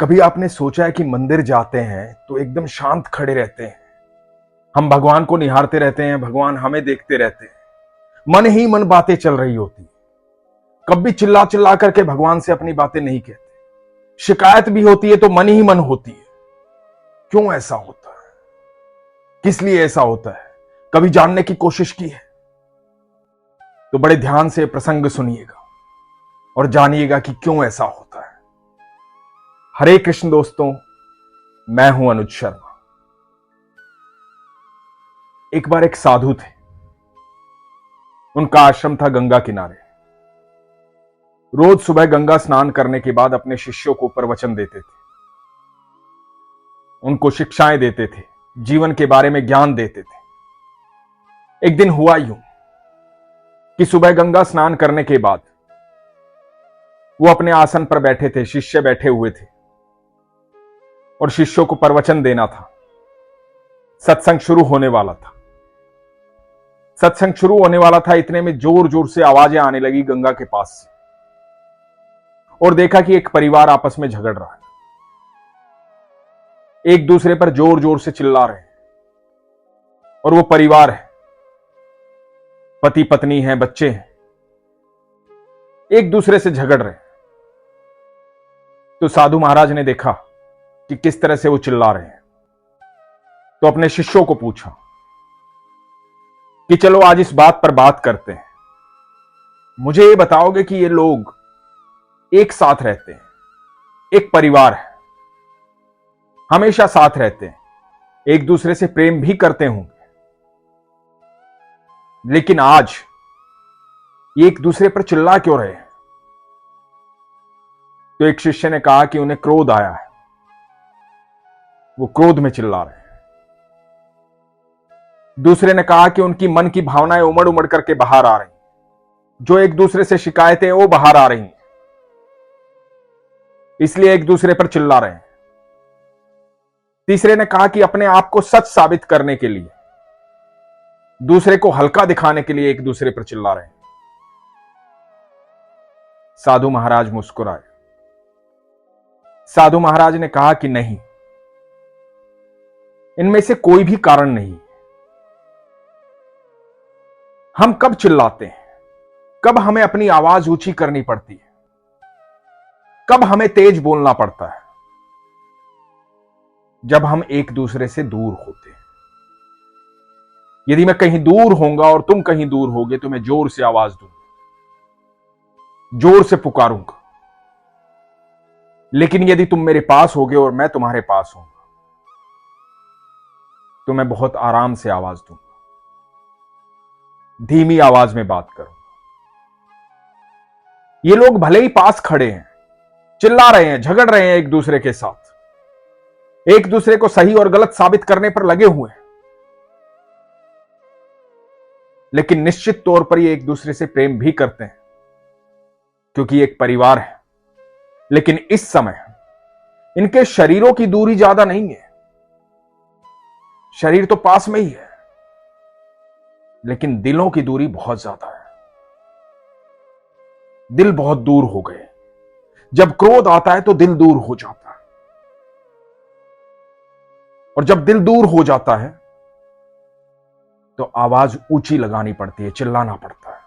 कभी आपने सोचा है कि मंदिर जाते हैं तो एकदम शांत खड़े रहते हैं। हम भगवान को निहारते रहते हैं, भगवान हमें देखते रहते हैं। मन ही मन बातें चल रही होती। कभी चिल्ला चिल्ला करके भगवान से अपनी बातें नहीं कहते। शिकायत भी होती है तो मन ही मन होती है। क्यों ऐसा होता है? किस लिए ऐसा होता है? कभी जानने की कोशिश की है? तो बड़े ध्यान से प्रसंग सुनिएगा और जानिएगा कि क्यों ऐसा होता है। हरे कृष्ण दोस्तों, मैं हूं अनुज शर्मा। एक बार एक साधु थे। उनका आश्रम था गंगा किनारे। रोज सुबह गंगा स्नान करने के बाद अपने शिष्यों को प्रवचन देते थे, उनको शिक्षाएं देते थे, जीवन के बारे में ज्ञान देते थे। एक दिन हुआ यूं कि सुबह गंगा स्नान करने के बाद वो अपने आसन पर बैठे थे, शिष्य बैठे हुए थे और शिष्यों को प्रवचन देना था। सत्संग शुरू होने वाला था। सत्संग शुरू होने वाला था, इतने में जोर जोर से आवाजें आने लगी गंगा के पास से, और देखा कि एक परिवार आपस में झगड़ रहा है। एक दूसरे पर जोर जोर से चिल्ला रहे हैं। और वो परिवार है, पति पत्नी है, बच्चे हैं, एक दूसरे से झगड़ रहे हैं। तो साधु महाराज ने देखा कि किस तरह से वो चिल्ला रहे हैं, तो अपने शिष्यों को पूछा कि चलो आज इस बात पर बात करते हैं। मुझे ये बताओगे कि ये लोग एक साथ रहते हैं, एक परिवार है, हमेशा साथ रहते हैं, एक दूसरे से प्रेम भी करते होंगे, लेकिन आज ये एक दूसरे पर चिल्ला क्यों रहे हैं? तो एक शिष्य ने कहा कि उन्हें क्रोध आया है, वो क्रोध में चिल्ला रहे हैं। दूसरे ने कहा कि उनकी मन की भावनाएं उमड़ उमड़ करके बाहर आ रही, जो एक दूसरे से शिकायतें वो बाहर आ रही, इसलिए एक दूसरे पर चिल्ला रहे हैं। तीसरे ने कहा कि अपने आप को सच साबित करने के लिए, दूसरे को हल्का दिखाने के लिए एक दूसरे पर चिल्ला रहे हैं। साधु महाराज मुस्कुराए। साधु महाराज ने कहा कि नहीं, इनमें से कोई भी कारण नहीं। हम कब चिल्लाते हैं? कब हमें अपनी आवाज ऊंची करनी पड़ती है? कब हमें तेज बोलना पड़ता है? जब हम एक दूसरे से दूर होते हैं। यदि मैं कहीं दूर होऊंगा और तुम कहीं दूर होगे तो मैं जोर से आवाज दूंगा, जोर से पुकारूंगा। लेकिन यदि तुम मेरे पास होगे और मैं तुम्हारे पास होऊंगा तो मैं बहुत आराम से आवाज दूंगा, धीमी आवाज में बात करूंगा। ये लोग भले ही पास खड़े हैं, चिल्ला रहे हैं, झगड़ रहे हैं एक दूसरे के साथ, एक दूसरे को सही और गलत साबित करने पर लगे हुए हैं, लेकिन निश्चित तौर पर ये एक दूसरे से प्रेम भी करते हैं, क्योंकि एक परिवार है। लेकिन इस समय इनके शरीरों की दूरी ज्यादा नहीं है। शरीर तो पास में ही है, लेकिन दिलों की दूरी बहुत ज्यादा है। दिल बहुत दूर हो गए। जब क्रोध आता है तो दिल दूर हो जाता है, और जब दिल दूर हो जाता है तो आवाज ऊंची लगानी पड़ती है, चिल्लाना पड़ता है।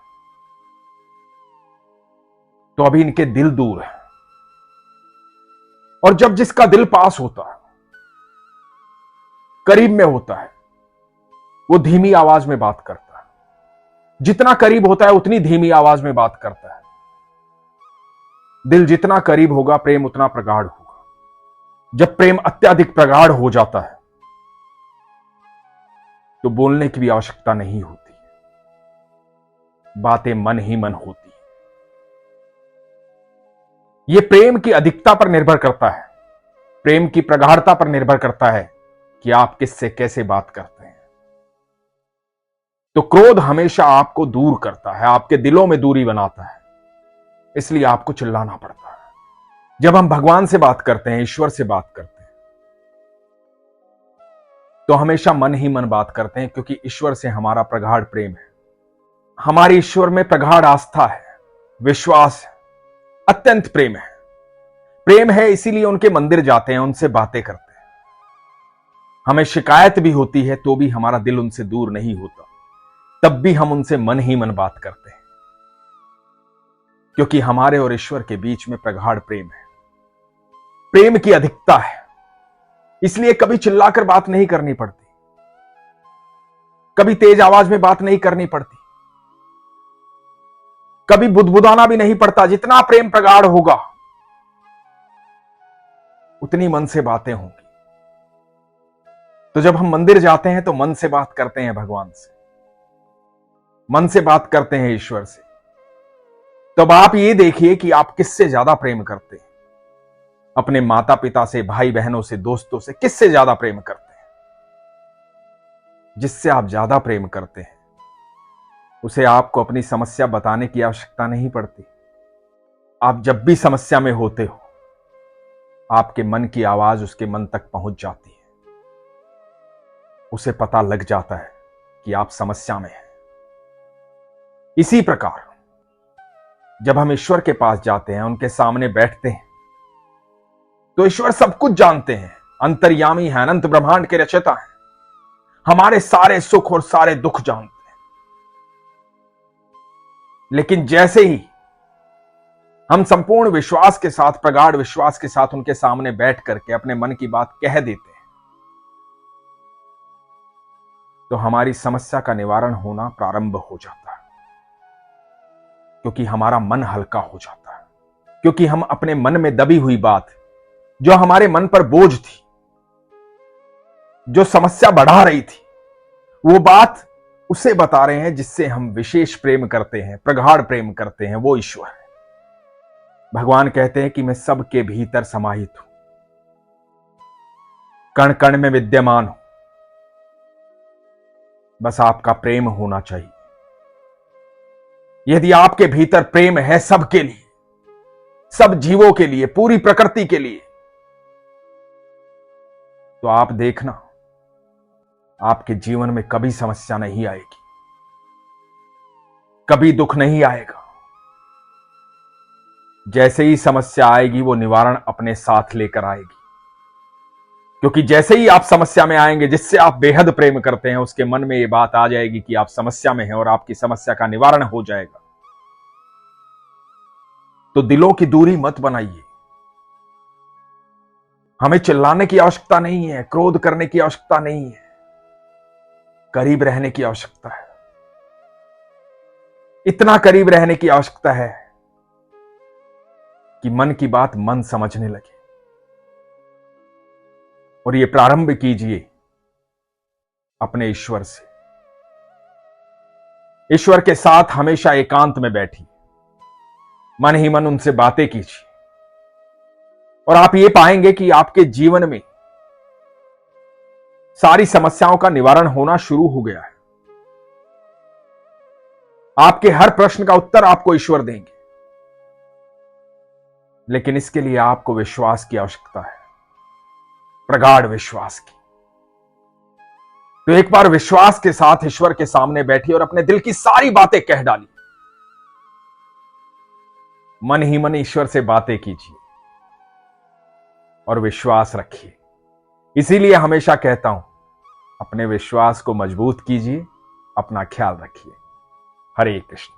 तो अभी इनके दिल दूर है, और जब जिसका दिल पास होता है, करीब में होता है, वो धीमी आवाज में बात करता है। जितना करीब होता है उतनी धीमी आवाज में बात करता है। दिल जितना करीब होगा, प्रेम उतना प्रगाढ़ होगा। जब प्रेम अत्यधिक प्रगाढ़ हो जाता है तो बोलने की भी आवश्यकता नहीं होती, बातें मन ही मन होती। यह प्रेम की अधिकता पर निर्भर करता है, प्रेम की प्रगाढ़ता पर निर्भर करता है कि आप किससे कैसे बात करते हैं। तो क्रोध हमेशा आपको दूर करता है, आपके दिलों में दूरी बनाता है, इसलिए आपको चिल्लाना पड़ता है। जब हम भगवान से बात करते हैं, ईश्वर से बात करते हैं, तो हमेशा मन ही मन बात करते हैं, क्योंकि ईश्वर से हमारा प्रगाढ़ प्रेम है, हमारी ईश्वर में प्रगाढ़ आस्था है, विश्वास है, अत्यंत प्रेम है। प्रेम है इसीलिए उनके मंदिर जाते हैं, उनसे बातें करते हैं। हमें शिकायत भी होती है तो भी हमारा दिल उनसे दूर नहीं होता, तब भी हम उनसे मन ही मन बात करते हैं, क्योंकि हमारे और ईश्वर के बीच में प्रगाढ़ प्रेम है, प्रेम की अधिकता है। इसलिए कभी चिल्लाकर बात नहीं करनी पड़ती, कभी तेज आवाज में बात नहीं करनी पड़ती, कभी बुदबुदाना भी नहीं पड़ता। जितना प्रेम प्रगाढ़ होगा उतनी मन से बातें होंगी। तो जब हम मंदिर जाते हैं तो मन से बात करते हैं भगवान से, मन से बात करते हैं ईश्वर से। तब आप ये देखिए कि आप किससे ज्यादा प्रेम करते हैं, अपने माता पिता से, भाई बहनों से, दोस्तों से किससे ज्यादा प्रेम करते हैं। जिससे आप ज्यादा प्रेम करते हैं उसे आपको अपनी समस्या बताने की आवश्यकता नहीं पड़ती। आप जब भी समस्या में होते हो, आपके मन की आवाज उसके मन तक पहुंच जाती है, उसे पता लग जाता है कि आप समस्या में हैं। इसी प्रकार जब हम ईश्वर के पास जाते हैं, उनके सामने बैठते हैं, तो ईश्वर सब कुछ जानते हैं, अंतर्यामी हैं, अनंत ब्रह्मांड के रचयिता हैं, हमारे सारे सुख और सारे दुख जानते हैं। लेकिन जैसे ही हम संपूर्ण विश्वास के साथ, प्रगाढ़ विश्वास के साथ उनके सामने बैठ करके अपने मन की बात कह देते हैं, तो हमारी समस्या का निवारण होना प्रारंभ हो जाता है, क्योंकि हमारा मन हल्का हो जाता है। क्योंकि हम अपने मन में दबी हुई बात, जो हमारे मन पर बोझ थी, जो समस्या बढ़ा रही थी, वो बात उसे बता रहे हैं जिससे हम विशेष प्रेम करते हैं, प्रगाढ़ प्रेम करते हैं, वो ईश्वर है। भगवान कहते हैं कि मैं सबके भीतर समाहित हूं, कण कण में विद्यमान हूं, बस आपका प्रेम होना चाहिए। यदि आपके भीतर प्रेम है सबके लिए, सब जीवों के लिए, पूरी प्रकृति के लिए, तो आप देखना आपके जीवन में कभी समस्या नहीं आएगी, कभी दुख नहीं आएगा। जैसे ही समस्या आएगी वो निवारण अपने साथ लेकर आएगी, क्योंकि जैसे ही आप समस्या में आएंगे, जिससे आप बेहद प्रेम करते हैं, उसके मन में ये बात आ जाएगी कि आप समस्या में हैं और आपकी समस्या का निवारण हो जाएगा। तो दिलों की दूरी मत बनाइए। हमें चिल्लाने की आवश्यकता नहीं है, क्रोध करने की आवश्यकता नहीं है, करीब रहने की आवश्यकता है। इतना करीब रहने की आवश्यकता है कि मन की बात मन समझने लगे। और ये प्रारंभ कीजिए अपने ईश्वर से। ईश्वर के साथ हमेशा एकांत में बैठिए, मन ही मन उनसे बातें कीजिए, और आप ये पाएंगे कि आपके जीवन में सारी समस्याओं का निवारण होना शुरू हो गया है। आपके हर प्रश्न का उत्तर आपको ईश्वर देंगे, लेकिन इसके लिए आपको विश्वास की आवश्यकता है, प्रगाढ़ विश्वास की। तो एक बार विश्वास के साथ ईश्वर के सामने बैठिए और अपने दिल की सारी बातें कह डालिए। मन ही मन ईश्वर से बातें कीजिए और विश्वास रखिए। इसीलिए हमेशा कहता हूं, अपने विश्वास को मजबूत कीजिए, अपना ख्याल रखिए। हरे कृष्ण।